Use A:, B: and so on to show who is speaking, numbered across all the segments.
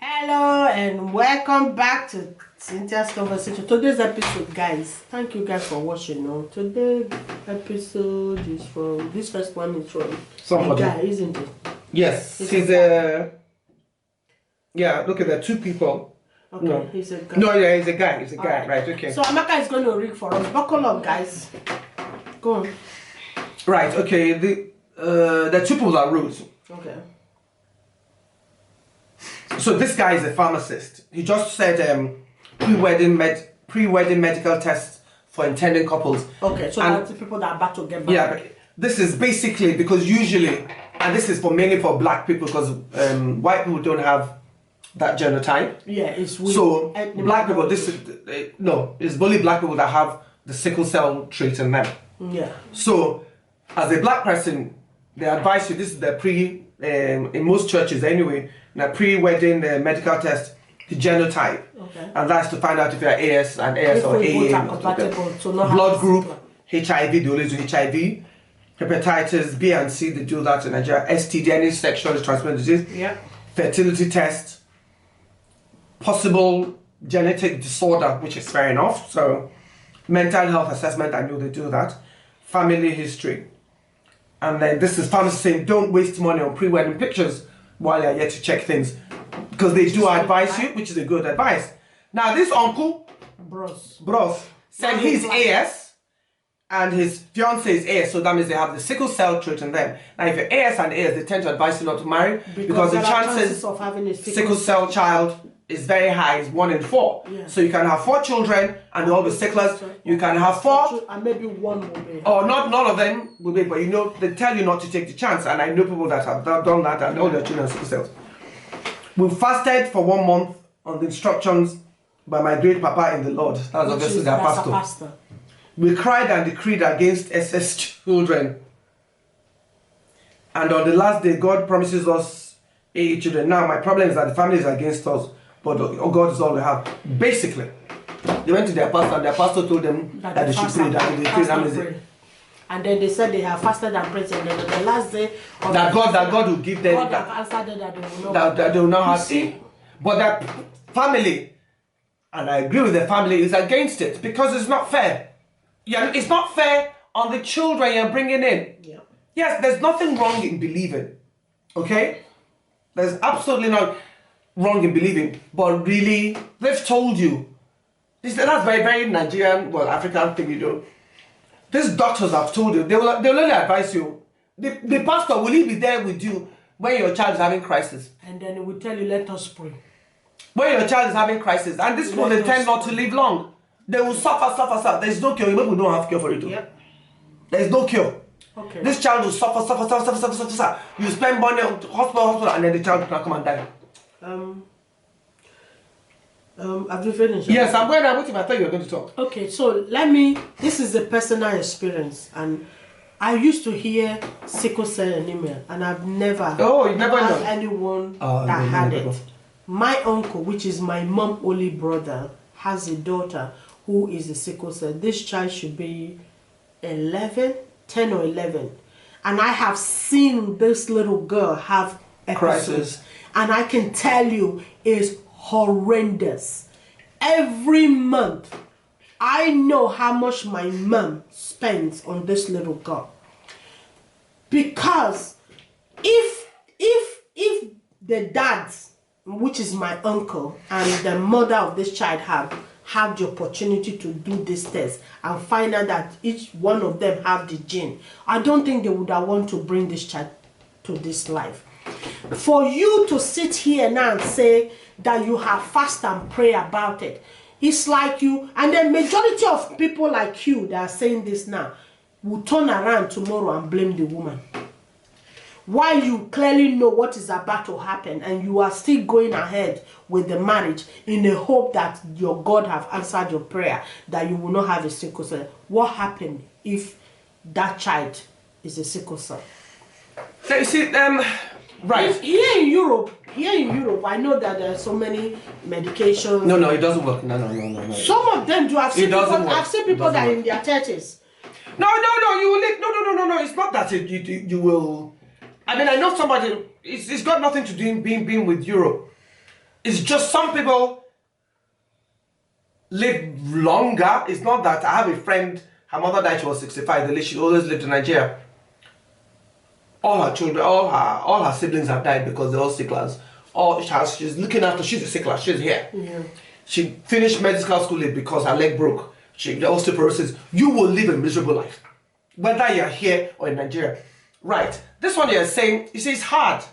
A: Hello and welcome back to Cynthia's Conversation. Today's episode, guys. Thank you guys for watching. Today's episode is from this first one is from
B: Somebody.
A: a guy, isn't it?
B: Yes, he's a. Yeah, look at that. Two people.
A: Okay,
B: No.
A: he's a guy.
B: No, yeah, he's a guy. He's a guy.
A: Alright.
B: Right. Okay.
A: So Amaka is going to read for us. Buckle up, guys. Go on.
B: Right. Okay. The two people that wrote.
A: Okay.
B: So this guy is a pharmacist. He just said pre-wedding medical tests for intending couples.
A: Okay, so
B: And-
A: that's the people that are about to get married.
B: Yeah, but this is basically because usually, and this is for mainly for black people because white people don't have that genotype.
A: Yeah, it's weird.
B: So
A: And-
B: black people, this is no, it's only black people that have the sickle cell trait in them.
A: Yeah.
B: So, as a black person, they advise you. This is the in most churches anyway. The pre-wedding medical test, the genotype,
A: Okay.
B: and that's to find out if you're AS and AS or
A: If we both
B: AA.
A: are compatible, so not
B: Blood
A: have-
B: group, HIV, they always do HIV. Hepatitis B and C, they do that in Nigeria. STD, any sexually transmitted disease.
A: Yeah.
B: Fertility test. Possible genetic disorder, which is fair enough. So, mental health assessment, I know they do that. Family history. And then this is pharmacy saying don't waste money on pre-wedding pictures while you're yet to check things. Because they do advise you, which is a good advice. Now, this uncle, Bros, said he's AS and his fiance is AS, so that means they have the sickle cell trait in them. Now, if you're AS and AS, they tend to advise you not to marry because the
A: there are
B: chances
A: of having a
B: sickle cell child is very high, it's 1 in 4.
A: Yeah.
B: So you can have 4 children and they'll all be sicklers. You can have 4
A: and maybe one will be.
B: or not, none of them will be, but they tell you not to take the chance. And I know people that have done that and all their children have sickle cells. We fasted for 1 month on the instructions by my great papa in the Lord. That's obviously their
A: That's
B: pastor.
A: a pastor.
B: We cried and decreed against SS children. And on the last day, God promises us AA children. Now, my problem is that the family is against us, but God is all we have. Basically, they went to their pastor and their pastor told them that they should pray, that they pray, that means it.
A: And then they said they have fasted and prayed, and then on the last day of
B: That God will give them
A: God
B: that,
A: have answered them that they will not.
B: that they will not
A: You
B: have
A: see?
B: to. But that family, and I agree with the family, is against it because it's not fair. Yeah, it's not fair on the children you're bringing in.
A: Yeah.
B: Yes, there's nothing wrong in believing. Okay? There's absolutely not wrong in believing. But really, they've told you. That's very, very Nigerian, African thing, These doctors have told you. They'll only advise you. The pastor, will he be there with you when your child is having crisis?
A: And then he will tell you, let us pray.
B: When your child is having crisis. And this people, they tend not to live long. They will suffer. There's no cure. People don't have cure for it.
A: Yep.
B: There's no cure.
A: Okay.
B: This child will suffer. You spend money on hospital, and then the child will come and die.
A: Have you finished?
B: Yes, I'm waiting. I thought you were going to talk.
A: Okay, so this is a personal experience, and I used to hear sickle cell anemia, and I've never
B: Oh, you never
A: had
B: know.
A: anyone
B: Oh,
A: that
B: no,
A: had
B: never.
A: it. My uncle, which is my mom only brother, has a daughter who is a sickle cell. This child should be 10 or 11. And I have seen this little girl have episodes.
B: Crisis.
A: And I can tell you, it's horrendous. Every month, I know how much my mom spends on this little girl. Because if the dads, which is my uncle, and the mother of this child have the opportunity to do this test and find out that each one of them have the gene, I don't think they would have want to bring this child to this life. For you to sit here now and say that you have fast and pray about it, it's like you, and the majority of people like you that are saying this now will turn around tomorrow and blame the woman. While you clearly know what is about to happen, and you are still going ahead with the marriage in the hope that your God have answered your prayer, that you will not have a sickle cell. What happened if that child is a sickle cell?
B: So you see, right.
A: Here in Europe, I know that there are so many medications.
B: No, it doesn't work. No.
A: Some of them do. I've seen people that are in their 30s.
B: No, you will live. No, it's not that you will. I mean, I know somebody, it's got nothing to do being with Europe. It's just some people live longer. It's not that. I have a friend, her mother died, she was 65. She always lived in Nigeria. All her children, all her siblings have died because they're all sicklers. She's looking after, she's a sickler, she's here.
A: Yeah.
B: She finished medical school late because her leg broke. The osteoporosis. You will live a miserable life, whether you're here or in Nigeria. Right. This one you're saying, you see, it's hard.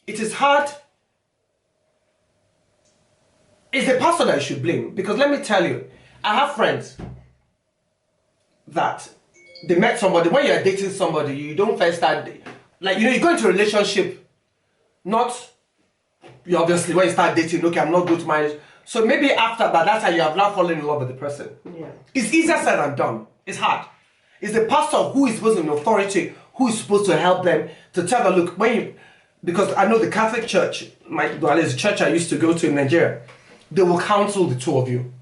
B: It is hard. It's the pastor that you should blame. Because let me tell you, I have friends that they met somebody. When you're dating somebody, you don't first start, like, you go into a relationship, not, you obviously, when you start dating, okay, I'm not good to marriage. So maybe after that, that's how you have now fallen in love with the person.
A: Yeah.
B: It's easier said than done. It's hard. It's the pastor who is supposed to be an authority, who is supposed to help them to tell them, look, because I know the Catholic Church, the church I used to go to in Nigeria, they will counsel the two of you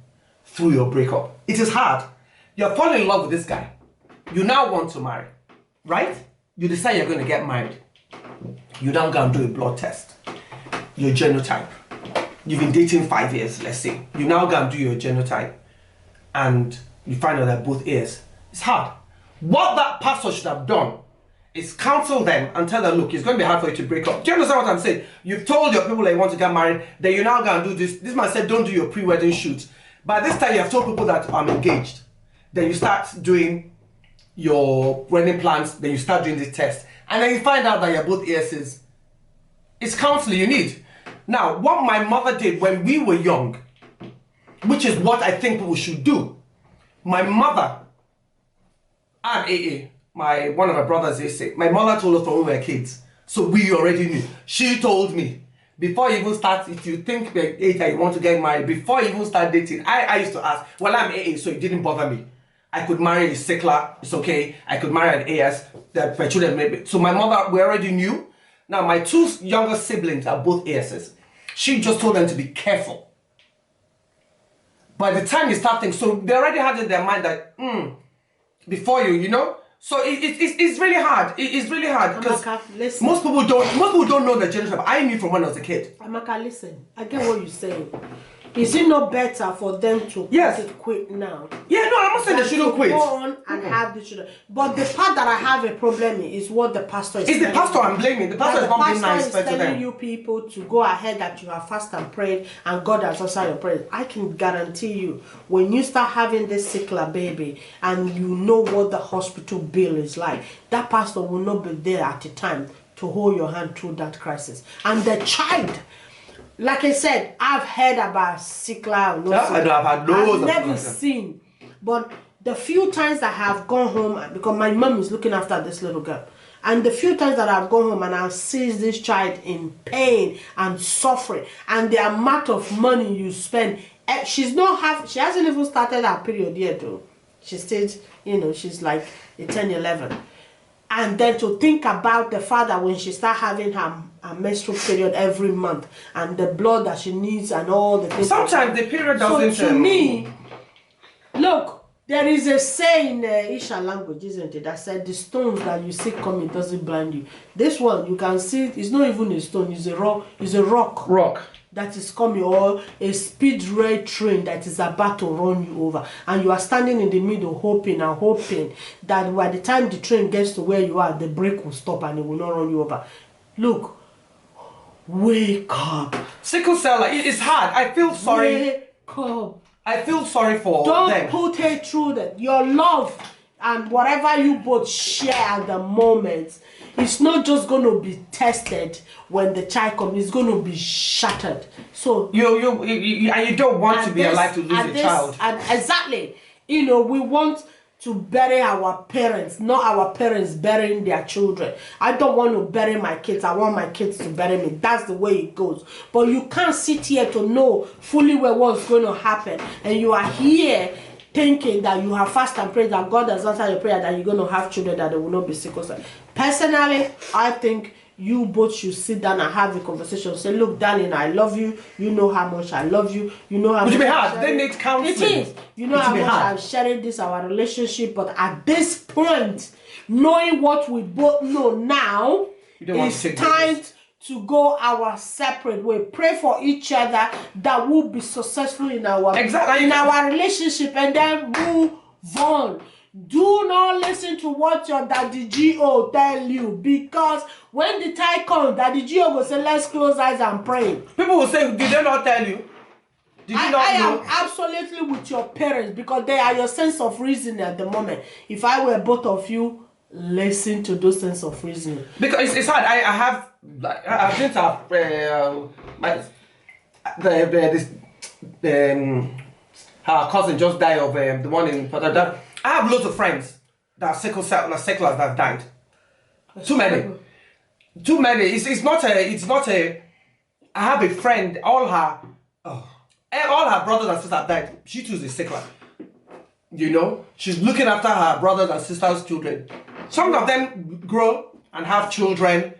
B: through your breakup. It is hard. You're falling in love with this guy. You now want to marry, right? You decide you're going to get married. You now go and do a blood test. Your genotype. You've been dating 5 years, let's say. You now go and do your genotype and you find out that both ears. It's hard. What that pastor should have done is counsel them and tell them, look, it's going to be hard for you to break up. Do you understand what I'm saying? You've told your people that you want to get married, then you now go and do this. This man said, don't do your pre-wedding shoot. By this time, you have told people that I'm engaged. Then you start doing your wedding plans, then you start doing the test. And then you find out that you're both ears. It's counseling you need. Now, what my mother did when we were young, which is what I think people should do. My mother, I'm AA. One of my brothers is sick. My mother told us when we were kids. So we already knew. She told me, before you even start, if you think you're 8 and you want to get married, before you even start dating, I used to ask, well, I'm AA, so it didn't bother me. I could marry a sickler, it's okay. I could marry an AS, that my children maybe. So my mother, we already knew. Now, my 2 younger siblings are both ASs. She just told them to be careful. By the time you start thinking, so they already had in their mind that, before you, so it's really hard. It's really hard because most people don't know the generation. I knew from when I was a kid.
A: Amaka, listen. I get what you're saying. Is it not better for them to quit now?
B: Yeah, no, I'm not saying they shouldn't quit.
A: Go on and have the children. But the part that I have a problem is what the pastor is
B: telling. It's the pastor I'm blaming. The pastor is not being nice to them.
A: The pastor is telling you people to go ahead that you have fast and prayed and God has answered your prayers. I can guarantee you, when you start having this sickler baby and you know what the hospital bill is like, that pastor will not be there at the time to hold your hand through that crisis. And the child, like I said, I've heard about sickler.
B: I've had loads.
A: I've never seen. But the few times I have gone home, because my mom is looking after this little girl, and the few times that I've gone home and I've seen this child in pain and suffering, and the amount of money you spend, she hasn't even started her period yet though. She's still, she's like a 10, 11. And then to think about the father when she start having her menstrual period every month and the blood that she needs and all the things.
B: Sometimes the period doesn't.
A: So to me, look, there is a saying in Isha language, isn't it, that said the stones that you see coming doesn't blind you. This one you can see it's not even a stone, it's a rock. It's a rock that is coming, or a speed rail train that is about to run you over, and you are standing in the middle hoping that by the time the train gets to where you are, the brake will stop and it will not run you over. Look, wake up.
B: Sickle cell, it's hard. I feel sorry.
A: Wake up.
B: I feel sorry for them.
A: Don't put it through that. Your love and whatever you both share at the moment, it's not just going to be tested when the child comes. It's going to be shattered. So
B: you don't want to be alive to lose a child.
A: And exactly. We want to bury our parents, not our parents burying their children. I don't want to bury my kids. I want my kids to bury me. That's the way it goes. But you can't sit here to know fully well what's going to happen. And you are here thinking that you have fast and prayed that God has answered your prayer, that you're going to have children, that they will not be sick or something. Personally, I think you both should sit down and have a conversation. Say, look, darling, I love you. You know how much I love you. You know how much.
B: It will be hard. They need counseling.
A: It is. You know how much I'm sharing this, our relationship. But at this point, knowing what we both know now, it's time to go our separate way. Pray for each other that we'll be successful in our relationship, and then move on. Do not listen to what your daddy G.O. tell you, because when the time comes, daddy G.O. will say, let's close eyes and pray.
B: People will say, did they not tell you? Did you not know?
A: I am absolutely with your parents, because they are your sense of reason at the moment. If I were both of you, listen to those sense of reason. Because
B: it's hard. I think her cousin just died of the one in Portugal. I have loads of friends that are sickle cell that have died. Too many. It's not a. I have a friend. All her brothers and sisters have died. She too is a sickler. You know, she's looking after her brothers and sisters' children. Some of them grow and have children,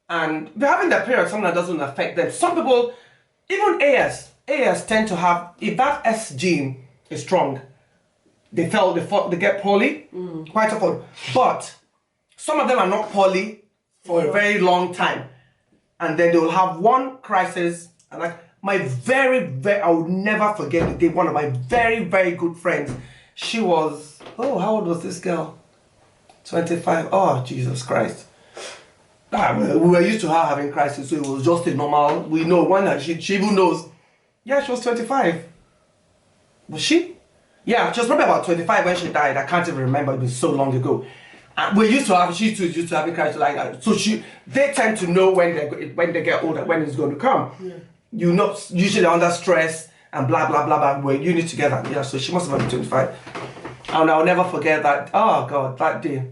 B: and they're having their periods. Something that doesn't affect them. Some people, even AS tend to have, if that S gene is strong, they get poorly quite often. But some of them are not poorly for a very long time, and then they will have one crisis. And like I will never forget the day one of my very, very good friends. She was, how old was this girl? 25. Oh, Jesus Christ. We were used to her having crisis, so it was just a normal. We know when she even knows. Yeah, she was 25. Was she? Yeah, she was probably about 25 when she died. I can't even remember. It was so long ago. And we used to have. She too used to having crisis like that. So they tend to know when they get older when it's going to come. Yeah. You're not usually under stress and blah blah blah blah. We're uni together. Yeah, so she must have been 25. And I'll never forget that. Oh God, that day.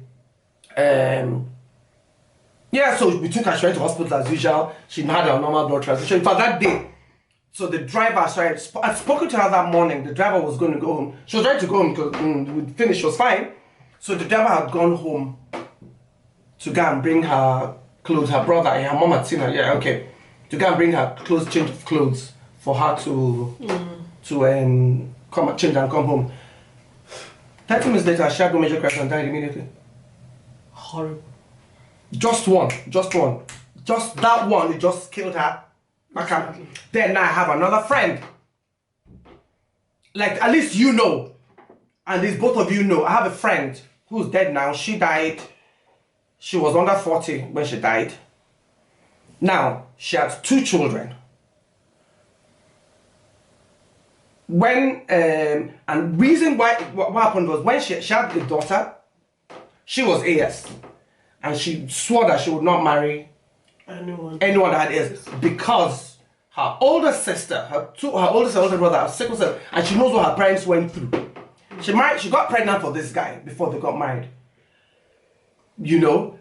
B: Yeah, so we took her straight to hospital as usual. She had a normal blood transfusion. For that day, so the driver, I'd spoken to her that morning. The driver was going to go home. She was ready to go home because we'd finished. She was fine. So the driver had gone home to go and bring her clothes. Her brother and her mom had seen her. Yeah, okay. To go and bring her change of clothes for her to come and change and come home. 30 minutes later, she had no major crash and died immediately.
A: Horrible.
B: Just one. Just that one, it just killed her. Exactly. Then I have another friend. Like, at least you know. And these both of you know. I have a friend who's dead now. She died. She was under 40 when she died. Now, she had 2 children. When, and reason why, what happened was when she had a daughter, she was AS. And she swore that she would not marry anyone that had AS because her older sister, her older brother have sickle cell, and she knows what her parents went through. She got pregnant for this guy before they got married. You know?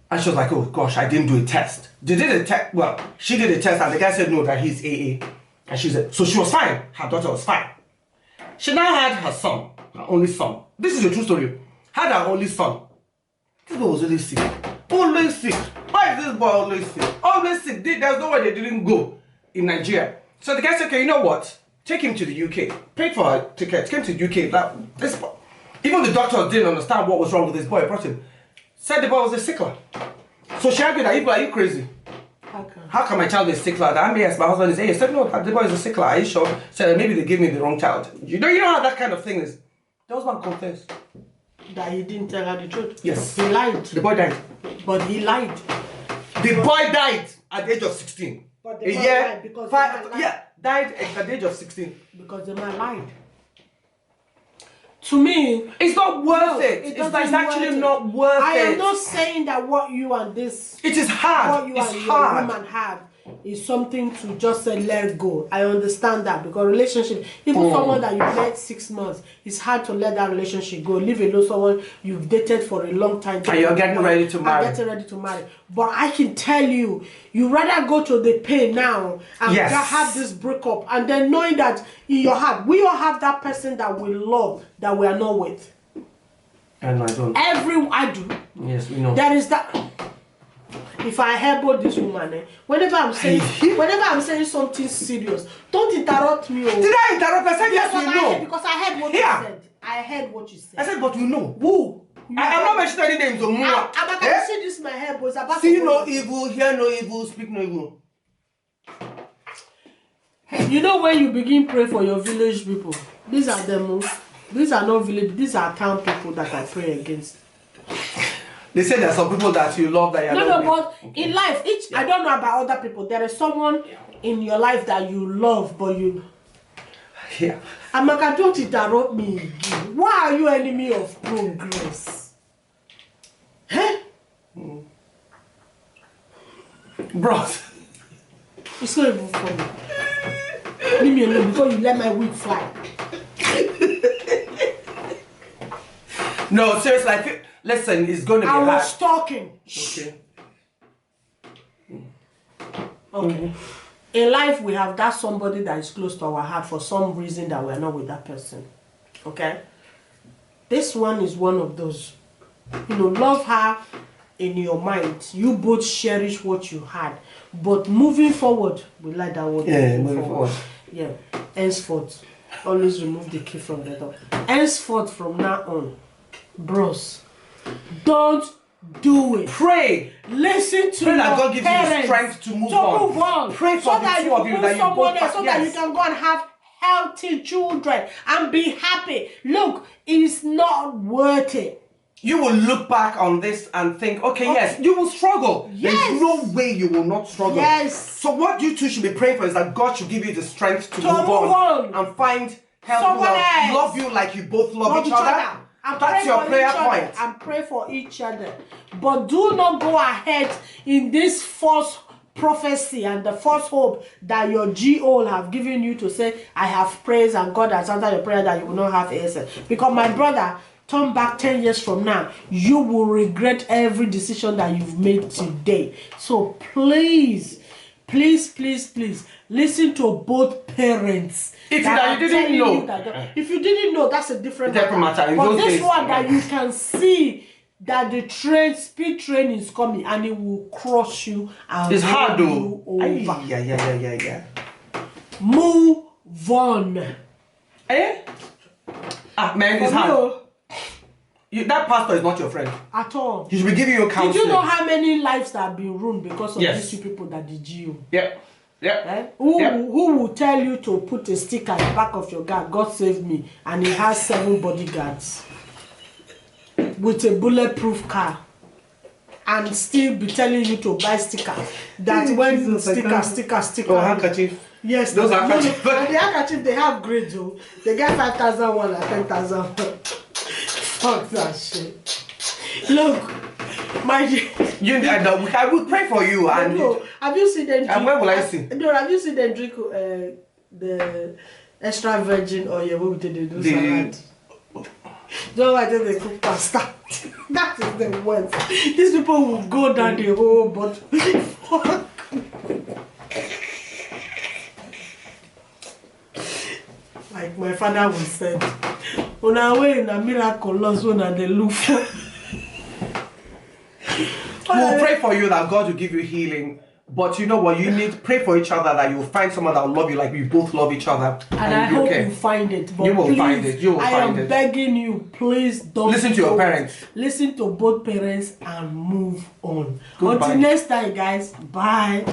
B: And she was like, oh gosh, I didn't do a test. They did a test, well, she did a test and the guy said no, that he's AA. And she said, so she was fine. Her daughter was fine. She now had her son, her only son. This is a true story. Had her only son. This boy was always sick. Always sick. Why is this boy always sick? Always sick. There's no way they didn't go in Nigeria. So the guy said, okay, you know what? Take him to the UK. Paid for her ticket. Came to the UK. Even the doctor didn't understand what was wrong with this boy. Brought him. Said the boy was a sickler. So she argued that, are you crazy? How can my child be a sickler? I'm yes, my husband is A. Said no, the boy is a sickler. Are you sure? Said maybe they gave me the wrong child. You know how that kind of thing is. The husband confessed
A: that he didn't tell her the truth.
B: Yes.
A: He lied.
B: The boy died.
A: But he lied.
B: The boy died at the age of 16.
A: But the man lied because the man lied.
B: Yeah, died at the age of 16.
A: Because the man lied. To me,
B: it's not worth it. It's actually not worth it.
A: I am not saying that what you and this...
B: It is hard.
A: What you and your woman have is something to just say, let go. I understand that because relationship, even someone that you met 6 months, it's hard to let that relationship go. Leave alone someone you've dated for a long time.
B: And you're getting ready to marry.
A: But I can tell you, you rather go to the pain now and have this breakup, and then knowing that in your heart, we all have that person that we love that we are not with.
B: And I don't.
A: I do.
B: Yes, we know.
A: There is that. If I help this woman, whenever I'm saying something serious, don't interrupt me.
B: Did I interrupt? I said yes, you know.
A: Because I heard what you said. I heard what you said.
B: I said, but you know.
A: Who
B: I'm not mentioning any names.
A: I'm see this my hair, but about
B: see no evil, hear no evil, speak no evil.
A: You know when you begin pray for your village people, these are them. These are not village. These are town people that I pray against.
B: They say there are some people that you love that you
A: no, but in life, I don't know about other people. There is someone in your life that you love, but you.
B: Yeah.
A: Amaka, don't interrupt me again. Why are you enemy of progress? Huh?
B: Bros.
A: It's not even funny. Leave me alone before you let my wig fly.
B: No, seriously, listen, it's going to be hard.
A: I was talking.
B: Okay.
A: Okay. In life, we have that somebody that is close to our heart for some reason that we're not with that person. Okay? This one is one of those. You know, love her in your mind. You both cherish what you had. But moving forward, we like that word.
B: Yeah, moving forward.
A: Yeah. Henceforth, always remove the key from the door. Henceforth, from now on, bros, don't do it.
B: Pray.
A: Listen to
B: pray
A: your
B: that God gives
A: parents
B: you the strength to move on. Pray for the two of you that you both
A: so that you can go and have healthy children and be happy. Look, it's not worth it.
B: You will look back on this and think, okay, yes, you will struggle.
A: Yes.
B: There's no way you will not struggle.
A: Yes.
B: So what you two should be praying for is that God should give you the strength to move on and find healthy love you like you both love each other. That's your prayer point.
A: And pray for each other. But do not go ahead in this false prophecy and the false hope that your GO have given you to say, I have prayed and God has answered your prayer that you will not have answer. Because my brother, turn back 10 years from now, you will regret every decision that you've made today. So please, listen to both parents.
B: If you didn't know,
A: if you didn't know, that's a different
B: matter.
A: But this one that you can see that the speed train is coming and it will crush you and
B: it's hard though.
A: Over.
B: Yeah.
A: Move on.
B: Eh? Man, it's hard. That pastor is not your friend.
A: At all.
B: He should be giving you counseling.
A: Did you know how many lives that have been ruined because of these two people that did you?
B: Yeah.
A: Who will tell you to put a sticker at the back of your car, God save me, and he has 7 bodyguards with a bulletproof car and still be telling you to buy sticker that when sticker.
B: Oh, handkerchief.
A: Yes,
B: those are handkerchief.
A: But the handkerchief, they have grades, oh. They get 5,001 and 10,000. Fuck that shit. Look, my
B: I will pray for you. And
A: have you seen them drink?
B: And when will I see?
A: No, have you seen them drink the extra virgin oil? What would they do? Salad. Don't I think they cook pasta? That is the worst. These people will go down the whole but fuck. Like my father would say, on our way in a miracle lost one and they look for.
B: We'll pray for you that God will give you healing. But you know what? You need to pray for each other that you'll find someone that will love you like we both love each other.
A: And I hope you find it. But
B: you will find it. You will find it.
A: I am begging you, please don't
B: listen to your parents.
A: Listen to both parents and move on.
B: Goodbye.
A: Until next time, guys. Bye.